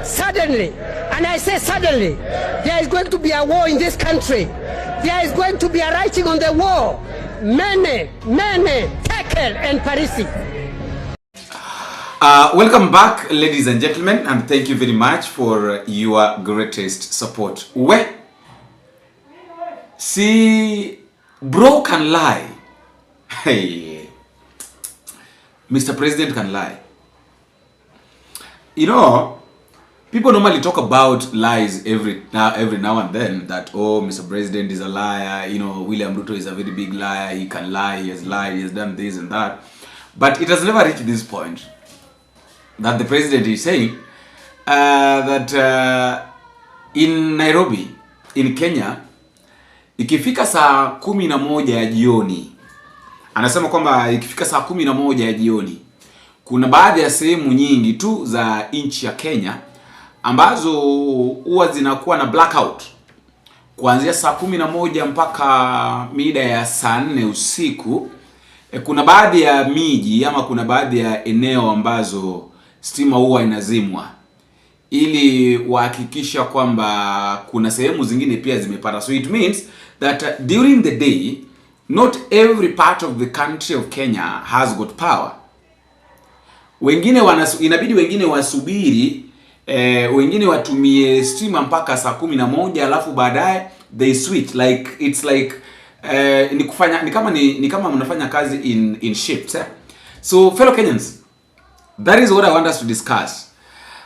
suddenly, and I say suddenly, there is going to be a war in this country. There is going to be a writing on the wall. Mene, Tekel, and Parisi. Welcome back, ladies and gentlemen, and thank you very much for your greatest support. See, bro can lie. Hey, Mr. President can lie. You know, people normally talk about lies every now and then, that, oh, Mr. President is a liar, you know, William Ruto is a very big liar, he can lie, he has lied, he has done this and that. But it has never reached this point that the president is saying that in Nairobi, in Kenya, ikifika saa 11 ya jioni, anasema kwamba ikifika saa 11 ya jioni, kuna baadhi ya sehemu nyingi tu za nchi ya Kenya ambazo huwa zinakuwa na blackout kuanzia saa 11 mpaka mida ya saa 4 usiku. Kuna baadhi ya miji ama kuna baadhi ya eneo ambazo stima huwa inazimwa ili wahakikisha kwamba kuna sehemu zingine pia zimepata. So it means that during the day, not every part of the country of Kenya has got power. Wengine inabidi wengine wasubiri, wengine watumie stima mpaka saa 11 alafu baadaye they switch, like it's like ni kama mnafanya kazi in shifts. So fellow Kenyans, that is what I want us to discuss.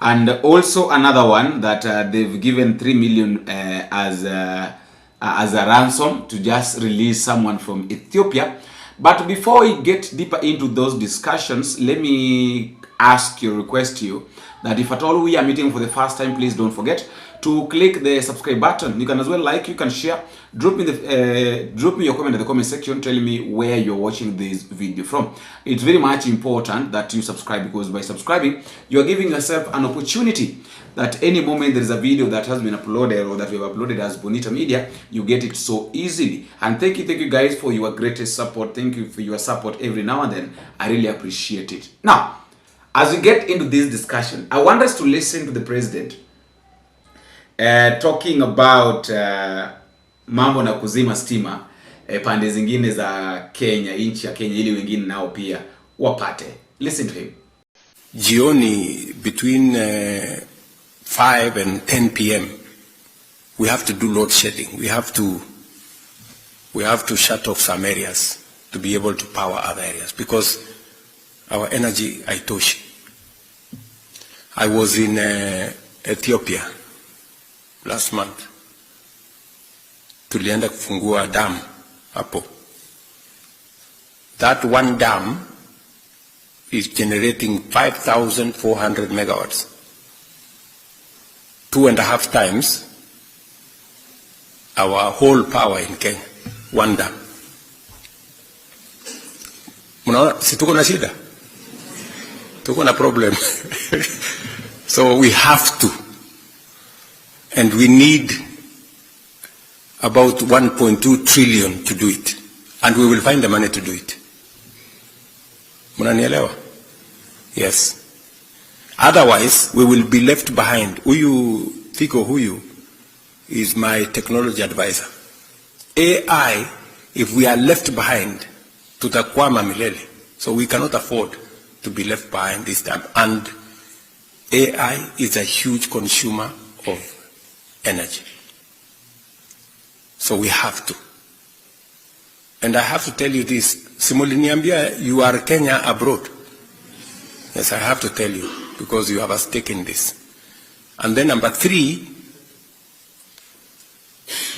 And also another one that they've given 3 million as a ransom to just release someone from Ethiopia. But before we get deeper into those discussions, let me request you that if at all we are meeting for the first time, please don't forget to click the subscribe button. You can as well like, you can share, drop me your comment in the comment section telling me where you're watching this video from. It's very much important that you subscribe, because by subscribing, you're giving yourself an opportunity that any moment there is a video that has been uploaded or that we have uploaded as Bonita Media, you get it so easily. And thank you guys for your greatest support. Thank you for your support every now and then. I really appreciate it. Now, as we get into this discussion, I want us to listen to the president talking about mambo na kuzima stima pande zingine za Kenya, nchi ya Kenya, ili wengine nao pia wapate. Listen to him. Jioni between 5 and 10 p.m. we have to do load shedding. We have to shut off some areas to be able to power other areas because our energy haitoshi. I was in Ethiopia last month. Tulienda kufungua dam hapo. That one dam is generating 5,400 megawatts. 2.5 times our whole power in Kenya. One dam. Mnaona si tuko na shida? Tuko na problem. So we have to. And we need about 1.2 trillion to do it. And we will find the money to do it. Mnanielewa? Yes. Otherwise, we will be left behind. Huyu is my technology advisor. AI, if we are left behind, tutakwama milele. So we cannot afford to be left behind this time. And AI is a huge consumer of energy. So we have to. And I have to tell you this. Simuliniambia, you are Kenya abroad. Yes, I have to tell you, because you have a stake in this. And then number 3,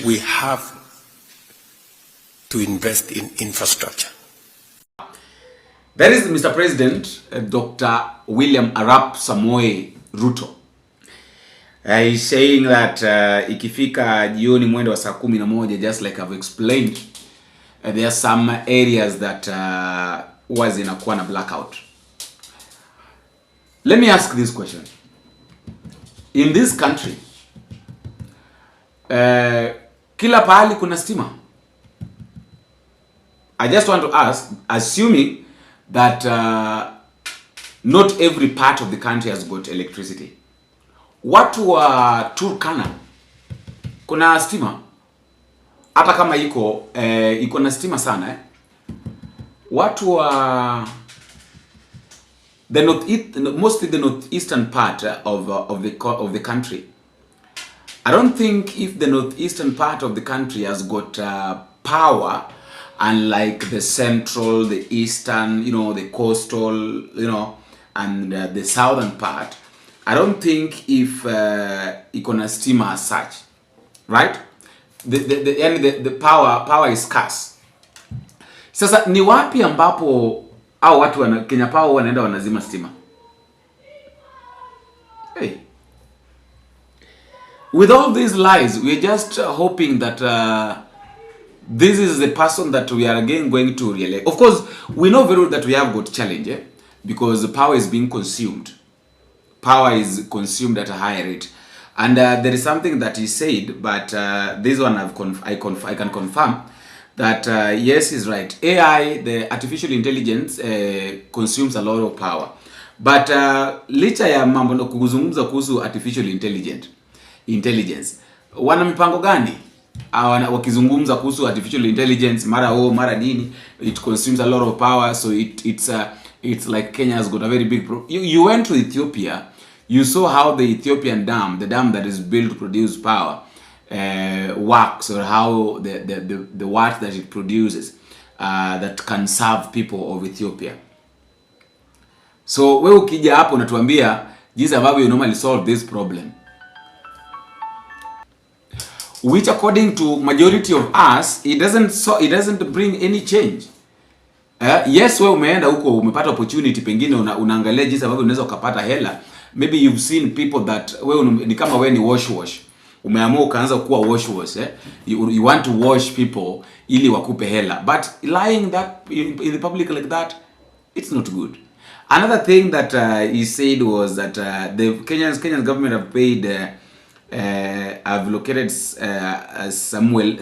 we have to invest in infrastructure. That is Mr. President, Dr. William Arap Samoei Ruto. He's saying that ikifika jioni mwendo wa saa 11, just like I've explained, there are some areas that was inakuwa na blackout. Let me ask this question. In this country, kila pahali kuna stima? I just want to ask, assuming that not every part of the country has got electricity. Watu wa Turkana kuna stima, hata kama iko na stima sana Watu wa mostly the northeastern part of the country. I don't think if the northeastern part of the country has got power, unlike the central, the eastern, the coastal, and the southern part. I don't think if ikona stima as such, right? The power is scarce. Sasa ni wapi ambapo au watu Kenya Power wanaenda wanazima stima? Hey. With all these lies, we're just hoping that this is the person that we are again going to re-elect. Of course, we know very well that we have got challenge, because the power is being consumed. Power is consumed at a higher rate. And there is something that he said, but this one I can confirm that yes, he's right. AI, the artificial intelligence, consumes a lot of power. But licha ya mambo na kuzungumza kuhusu artificial intelligence, wana mipango gani? Wakizungumza kuhusu artificial intelligence, mara nini, it consumes a lot of power, so it's like Kenya has got a very big problem. You went to Ethiopia, you saw how the Ethiopian dam, the dam that is built to produce power, works, or how the water that it produces that can serve people of Ethiopia. So wewe ukija hapo unatuambia jinsi ambavyo you normally solve this problem, which according to majority of us, it doesn't bring any change. Yes, wewe umeenda huko umepata opportunity, pengine unaangalia jinsi ambavyo unaweza ukapata hela. Maybe you've seen people that wewe ni kama wewe ni wash. Umeamua ukaanza kuwa wash. You want to wash people ili wakupe hela. But lying that in the public like that, it's not good. Another thing that he said was that the Kenyan government have paid have located Samuel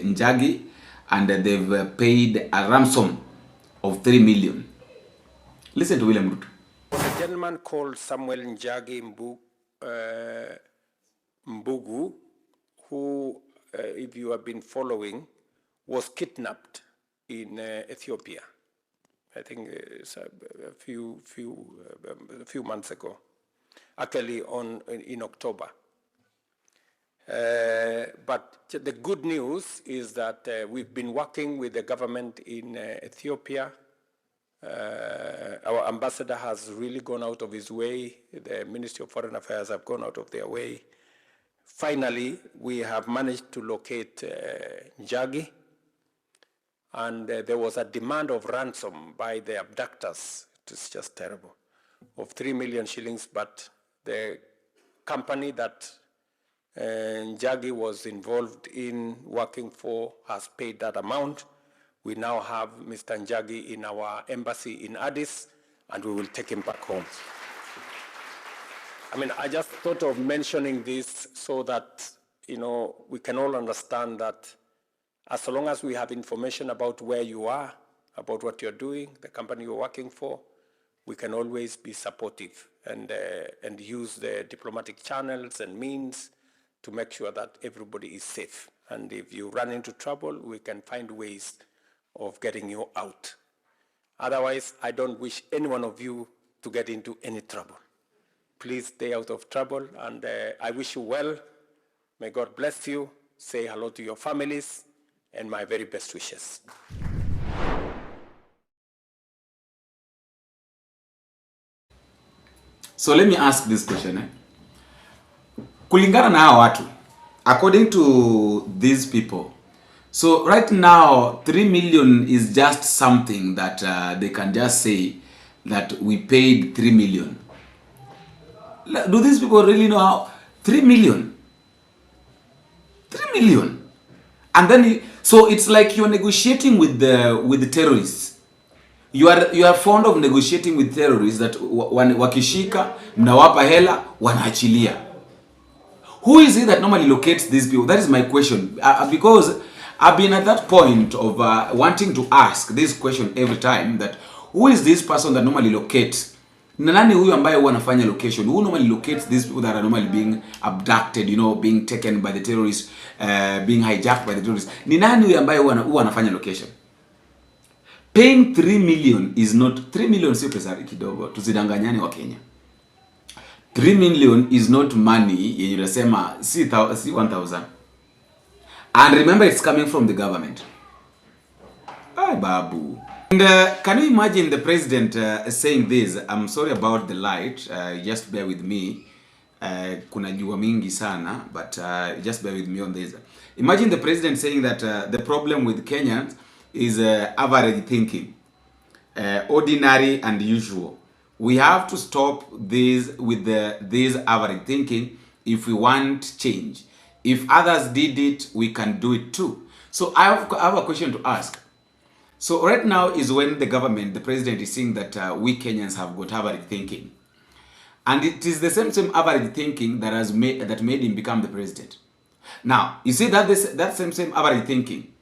Njagi, and they've paid a ransom of 3 million. Listen to William Ruto. A gentleman called Samuel Njagi Mbugu, who, if you have been following, was kidnapped in Ethiopia. I think it's a few months ago, actually in October. But the good news is that we've been working with the government in Ethiopia. Our ambassador has really gone out of his way. The Ministry of Foreign Affairs have gone out of their way. Finally, we have managed to locate Njagi, and there was a demand of ransom by the abductors. It is just terrible, of 3 million shillings, but the company that Njagi was involved in working for has paid that amount. We now have Mr. Njagi in our embassy in Addis, and we will take him back home. I mean, I just thought of mentioning this so that, we can all understand that as long as we have information about where you are, about what you're doing, the company you're working for, we can always be supportive and use the diplomatic channels and means to make sure that everybody is safe. And if you run into trouble, we can find ways of getting you out. Otherwise, I don't wish any one of you to get into any trouble. Please stay out of trouble, and I wish you well. May God bless you. Say hello to your families, and my very best wishes. So let me ask this question. Kulingana na hawa watu, according to these people, so right now 3 million is just something that they can just say that we paid 3 million. Do these people really know how? 3 million? 3 million? And then, so it's like you're negotiating with the terrorists. You are fond of negotiating with terrorists that wakishika, mnawapa hela, wanaachilia. Who is it that normally locates these people? That is my question. Because I've been at that point of wanting to ask this question every time, that who is this person that normally locates Nani huyu ambaye huwa anafanya location? Who normally locates these people that are normally being abducted, you know, being taken by the terrorists, being hijacked by the terrorists? Ni nani huyu ambaye huwa anafanya location? Paying 3 million is not 3 million, sio pesa kidogo. Tusidanganyane wa Kenya. 3 million is not money yenye unasema si 1000. And remember, it's coming from the government. Ay babu. And can you imagine the president saying this? I'm sorry about the light, just bear with me. Kuna jua mingi sana, but just bear with me on this. Imagine the president saying that the problem with Kenyans is average thinking, ordinary and usual. We have to stop this with this average thinking if we want change. If others did it, we can do it too. So I have a question to ask. So right now is when the government, the president is saying that we Kenyans have got average thinking. And it is the same average thinking that made him become the president. Now, you see that that same average thinking,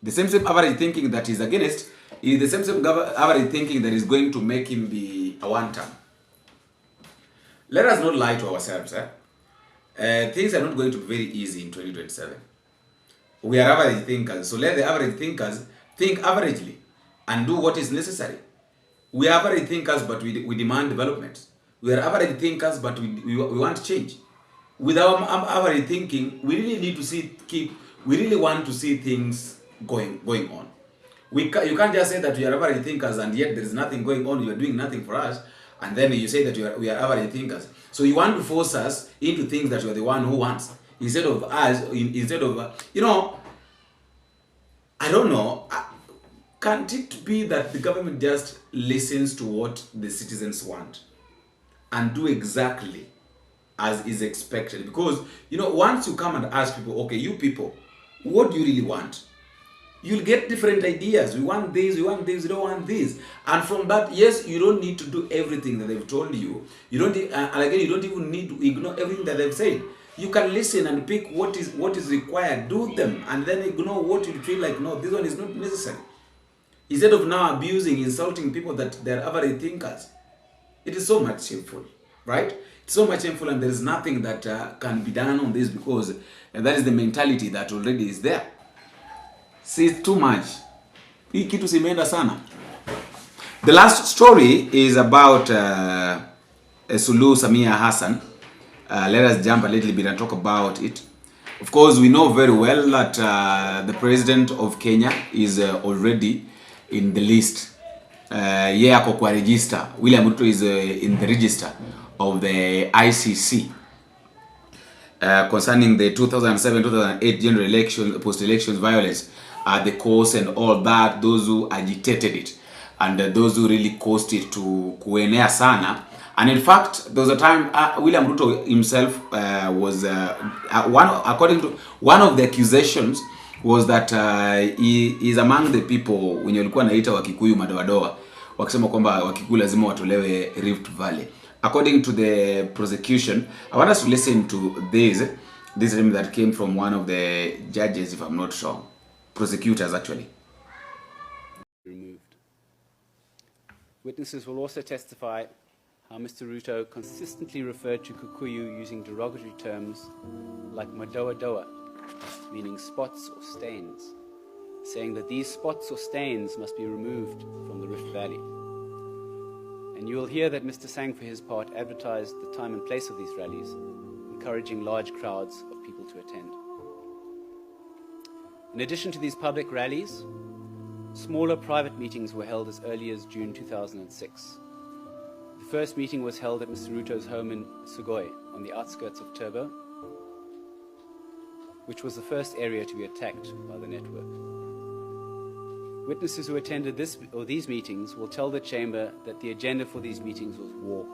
the same average thinking that is against, is the same average thinking that is going to make him be a one-term. Let us not lie to ourselves. Things are not going to be very easy in 2027. We are average thinkers, so let the average thinkers think averagely and do what is necessary. We are average thinkers, but we demand development. We are average thinkers, but we want change. With our average thinking, we really need to we really want to see things going on. You can't just say that we are average thinkers and yet there is nothing going on, you are doing nothing for us, and then you say that we are average thinkers. So you want to force us into things that you are the one who wants, instead of us, you know, I don't know, can't it be that the government just listens to what the citizens want and do exactly as is expected? Because, you know, once you come and ask people, okay, you people, what do you really want? You'll get different ideas. We want this, we don't want this. And from that, yes, you don't need to do everything that they've told you. You don't, and again, you don't even need to ignore everything that they've said. You can listen and pick what is required, do them, and then ignore what you feel like, no, this one is not necessary. Instead of now abusing, insulting people that they're average thinkers. It is so much shameful, right? It's so much shameful, and there is nothing that can be done on this, because that is the mentality that already is there. See, it's too much. Hii kitu simeenda sana. The last story is about Suluhu Samia Hassan. Let us jump a little bit and talk about it. Of course, we know very well that the president of Kenya is already in the list. Ako kwa register. William Ruto is in the register of the ICC concerning the 2007-2008 general election, post-elections violence at the course and all that, those who agitated it and those who really caused it to kuenea sana. And in fact, there was a time William Ruto himself was according to one of the accusations was that he is among the people wenye walikuwa naita Wakikuyu madoadoa, wakisema kwamba Wakikuyu lazima watolewe Rift Valley. According to the prosecution, I want us to listen to this name that came from one of the judges, if I'm not wrong, prosecutors actually. Removed. Witnesses will also testify how Mr. Ruto consistently referred to Kikuyu using derogatory terms like madoa-doa, meaning spots or stains, saying that these spots or stains must be removed from the Rift Valley. And you will hear that Mr. Sang, for his part, advertised the time and place of these rallies, encouraging large crowds of people to attend. In addition to these public rallies, smaller private meetings were held as early as June 2006. The first meeting was held at Mr. Ruto's home in Sugoi, on the outskirts of Turbo, which was the first area to be attacked by the network. Witnesses who attended these meetings will tell the chamber that the agenda for these meetings was war.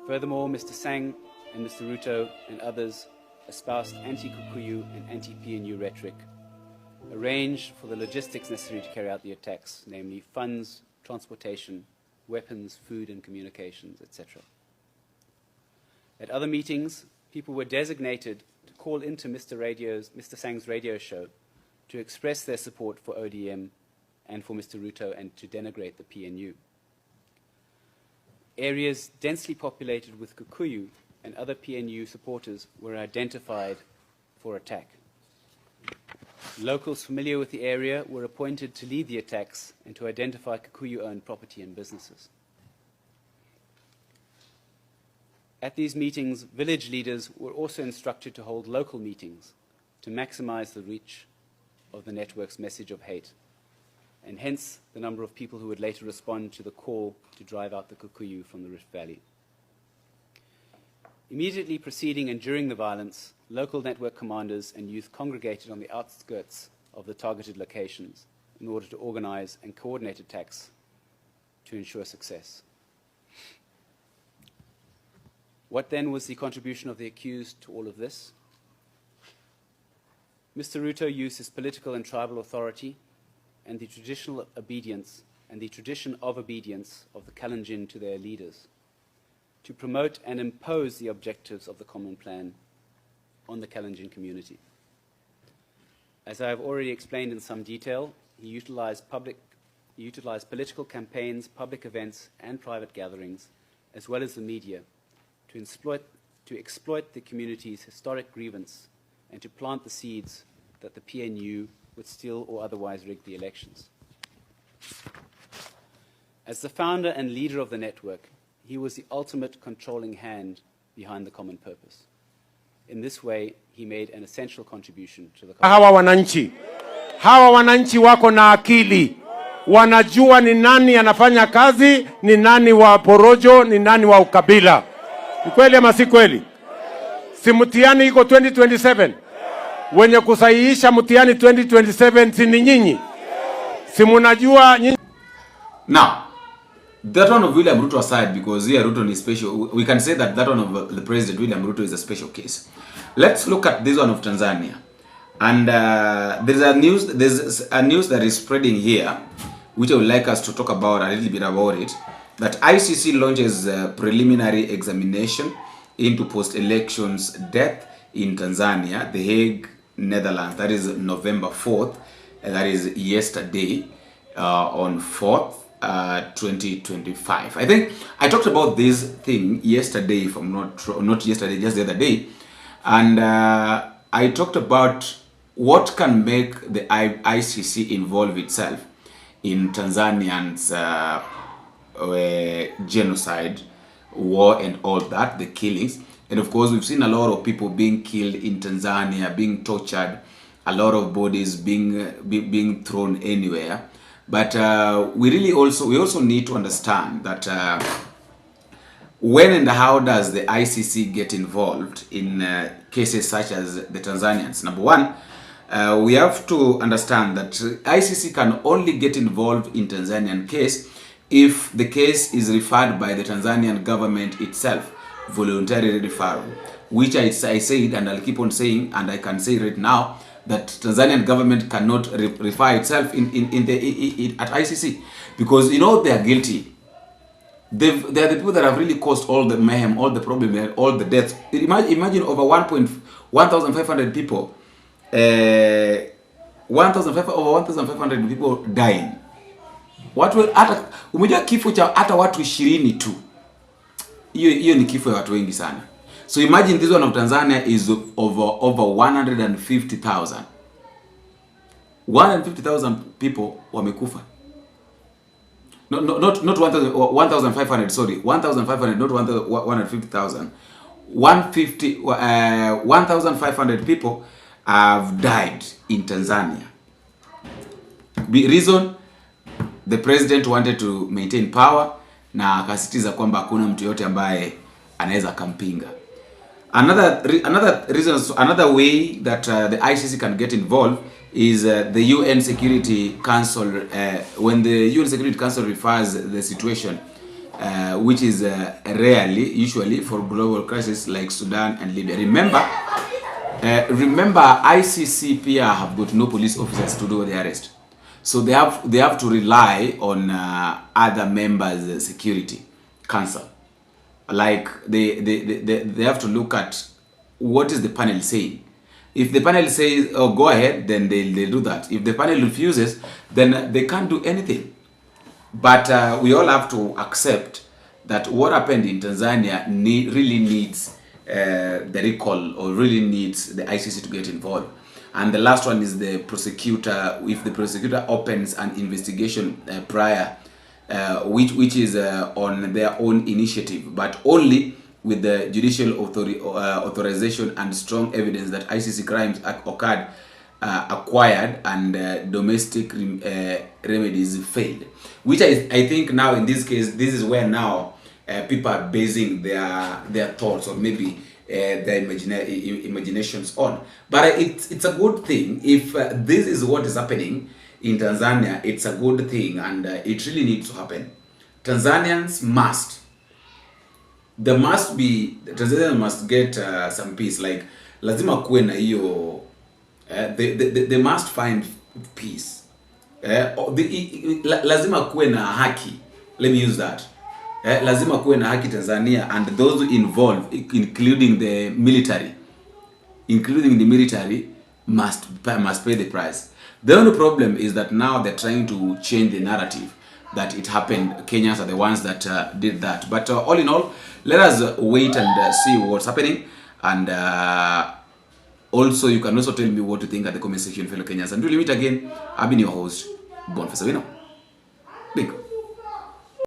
Furthermore, Mr. Sang and Mr. Ruto and others espoused anti-Kikuyu and anti-PNU rhetoric, arranged for the logistics necessary to carry out the attacks, namely funds, transportation, weapons, food and communications, etc. At other meetings, people were designated to call into Mr. Sang's radio show to express their support for ODM and for Mr. Ruto and to denigrate the PNU. areas densely populated with Kikuyu and other PNU supporters were identified for attack. Locals familiar with the area were appointed to lead the attacks and to identify Kikuyu-owned property and businesses. At these meetings, village leaders were also instructed to hold local meetings to maximize the reach of the network's message of hate, and hence the number of people who would later respond to the call to drive out the Kikuyu from the Rift Valley. Immediately preceding and during the violence, local network commanders and youth congregated on the outskirts of the targeted locations in order to organize and coordinate attacks to ensure success. What then was the contribution of the accused to all of this? Mr. Ruto used his political and tribal authority and the traditional obedience and the tradition of obedience of the Kalenjin to their leaders to promote and impose the objectives of the common plan on the Kalenjin community. As I have already explained in some detail, he utilized political campaigns, public events, and private gatherings, as well as the media, to exploit the community's historic grievance and to plant the seeds that the PNU would steal or otherwise rig the elections. As the founder and leader of the network, he was the ultimate controlling hand behind the common purpose. In this way, he made an essential contribution to the Hawa wananchi wako na akili. Wanajua ni nani anafanya kazi, ni nani wa porojo, ni nani wa ukabila. Ni kweli ama si kweli? Si mtihani iko 2027. Wenye kusahihisha mtihani 2027 si ni nyinyi. Si mnajua nyinyi. Now, that one of William Ruto aside, because here Ruto is special, we can say that one of the President William Ruto is a special case. Let's look at this one of Tanzania. And there's a news that is spreading here, which I would like us to talk about a little bit about it. That ICC launches a preliminary examination into post-elections death in Tanzania, The Hague, Netherlands. That is November 4th. That is yesterday, on 4th. 2025. I think I talked about this thing yesterday, if I'm not yesterday, just the other day, and I talked about what can make the ICC involve itself in Tanzanians' genocide, war, and all that, the killings. And of course, we've seen a lot of people being killed in Tanzania, being tortured, a lot of bodies being thrown anywhere. But we also need to understand that when and how does the ICC get involved in cases such as the Tanzanians? Number one, we have to understand that ICC can only get involved in Tanzanian case if the case is referred by the Tanzanian government itself, voluntary referral, which I said, and I'll keep on saying, and I can say right now, that Tanzanian government cannot refer itself at ICC, because you know they are guilty. They are the people that have really caused all the mayhem, all the problem, all the deaths. Imagine over 1,500 people, over 1,500 people dying. Umejua kifo cha hata watu 20 tu. Hiyo ni kifo ya watu wengi sana. So imagine this one of Tanzania is over 150,000. 150,000 people wamekufa. Not 1,500, sorry. 1,500, not 150,000. 1,500 people have died in Tanzania. The reason, the president wanted to maintain power na akasitiza kwamba hakuna mtu yote ambaye anaweza kampinga. Another way that the ICC can get involved is the UN Security Council. When the UN Security Council refers the situation, which is usually for global crisis like Sudan and Libya. Remember, ICC pia have got no police officers to do the arrest, so they have to rely on other members' security council. Like they have to look at what is the panel saying. If the panel says, "Oh, go ahead," then they'll do that. If the panel refuses, then they can't do anything. But we all have to accept that what happened in Tanzania really needs the recall, or really needs the ICC to get involved. And the last one is the prosecutor. If the prosecutor opens an investigation prior, which is on their own initiative, but only with the judicial authorization and strong evidence that ICC crimes occurred, acquired, and domestic remedies failed. Which I think now in this case, this is where now people are basing their thoughts, or maybe their imaginations on. But it's a good thing if this is what is happening in Tanzania. It's a good thing, and it really needs to happen. Tanzanians must get some peace. Like lazima kuwe na hiyo they must find peace. Lazima kuwe na haki. Let me use that. Lazima kuwe na haki Tanzania, and those involved, including the military, must pay the price. The only problem is that now they're trying to change the narrative that it happened. Kenyans are the ones that did that. But all in all, let us wait and see what's happening. And also, you can also tell me what you think at the comment section, fellow Kenyans. Until we meet again, I've been your host, Boniface Awino.